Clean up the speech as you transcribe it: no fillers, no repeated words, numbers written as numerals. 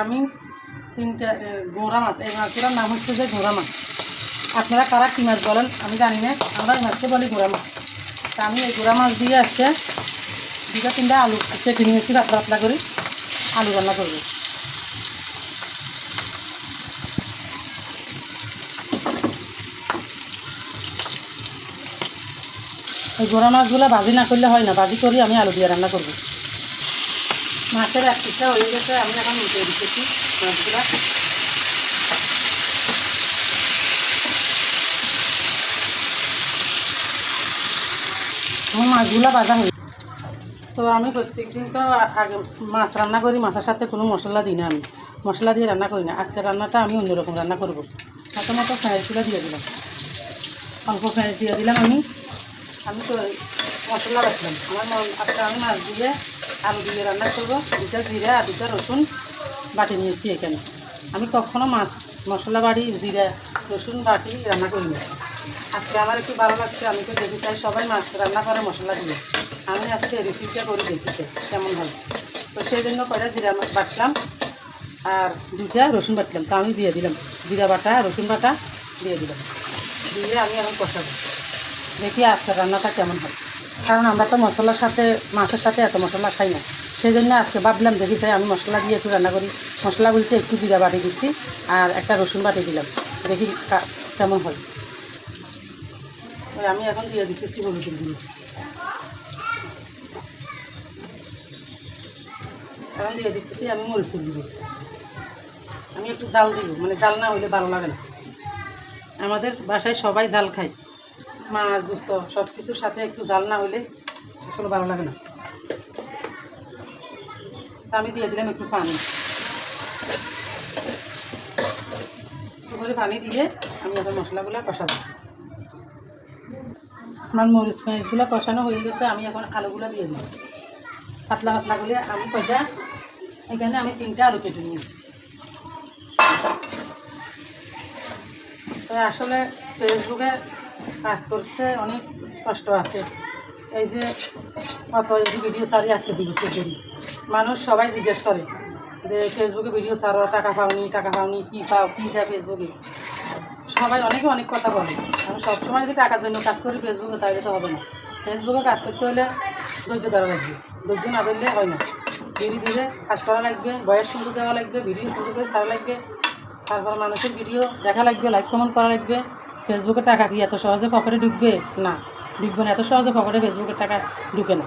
আমি 3টা গোড়া মাছ, এই মাছগুলোর নাম হচ্ছে যে গোড়া মাছ। আপনারা কারা কী মাছ বলেন আমি জানি না, আমরা এই মাছকে বলি গোড়া মাছ। তা আমি এই গোড়া মাছ দিয়ে আজকে 2-3টা আলু কেটে নিয়েছি, পাতলা পাতলা করে আলু রান্না করবো। এই গোড়া মাছগুলো ভাজি না করলে হয় না, ভাজি করি আমি আলু দিয়ে রান্না করবো। মাছের এক পিসটা হয়ে গেছে, আমি এখন উঠে দিতেছি মাছগুলো। আমার মাছগুলো ভাজা হয়ে, তো আমি প্রত্যেকদিন তো আগে মাছ রান্না করি, মাছের সাথে কোনো মশলা দিই না, আমি মশলা দিয়ে রান্না করি না। আজকের রান্নাটা আমি অন্যরকম রান্না করবো। প্রথমত পেঁয়াজগুলো দিয়ে দিলাম, অল্প পেঁয়াজ দিয়ে দিলাম। আমি তো মশলা রাখলাম আজকে আমি মাছ দিয়ে আলু দিয়ে রান্না করবো। 2টা জিরা আর 2টা রসুন বাটি নিয়েছি এখানে। আমি কখনো মাছ মশলা বাটি জিরা রসুন বাটি রান্না করি না। আজকে আমার একটু ভালো লাগছে, আমি তো দেখি চাই সবাই মাছ রান্না করে মশলা দিয়ে। আমি আজকে রেসিপিটা করে দেখি কেমন হয়। তো সেই জন্য কয়টা জিরা বাটলাম আর 2টা রসুন বাটলাম, তো আমি দিয়ে দিলাম জিরা বাটা রসুন বাটা দিয়ে দিলাম। দিয়ে আমি এখন কষাবো, দেখি আজকে রান্নাটা কেমন হয়। কারণ আমরা তো মশলার সাথে মাছের সাথে এত মশলা খাই না, সেই জন্য আজকে ভাবলাম দেখি তাই আমি মশলা দিয়ে একটু রান্না করি। মশলা বলতে একটু জিরা বাটি দিচ্ছি আর একটা রসুন বাটি দিলাম, দেখি কেমন হয়। আমি এখন দিয়ে দিতেছি হলুদের গুঁড়ো, এখন দিয়ে দিতেছি আমি মরিচের গুঁড়ো। আমি একটু জাল দিব, মানে জাল না হইলে ভালো লাগে না। আমাদের বাসায় সবাই জাল খায়, মাছ গোস্ত সব কিছুর সাথে একটু জাল না হইলে আসলে ভালো লাগে না। আমি দিয়ে দিলাম একটু পানি, একটু করে পানি দিয়ে আমি এখন মশলাগুলো কষাবো। আমার মরিচ পেঁয়াজগুলো কষানো হয়ে গেছে, আমি এখন আলুগুলো দিয়ে দিই পাতলা পাতলা করে। আমি কয়টা এখানে আমি 3টা আলু কেটে নিয়েছি। তো আসলে ফেসবুকে কাজ করতে অনেক কষ্ট আছে। এই যে কত ভিডিও ছাড়ি আজকে ভিডিও করি, মানুষ সবাই জিজ্ঞেস করে যে ফেসবুকে ভিডিও ছাড়ো, টাকা পাওনি কী পাও, কী যায় ফেসবুকে। সবাই অনেকে অনেক কথা বলে। আমি সবসময় যদি টাকার জন্য কাজ করি ফেসবুকে, তাহলে তো হবে না। ফেসবুকে কাজ করতে হলে ধৈর্য ধরা লাগবে, ধৈর্য না ধরলে হয় না। ধীরে ধীরে কাজ করা লাগবে, বয়স সুন্দর দেওয়া লাগবে, ভিডিও সুন্দর করে ছাড়া লাগবে, তারপর মানুষের ভিডিও দেখা লাগবে, লাইক কমেন্ট করা লাগবে। ফেসবুকে টাকা কি এত সহজে পকেটে ঢুকবে? না, ঢুকবে না। এত সহজে পকেটে ফেসবুকের টাকা ঢুকে না।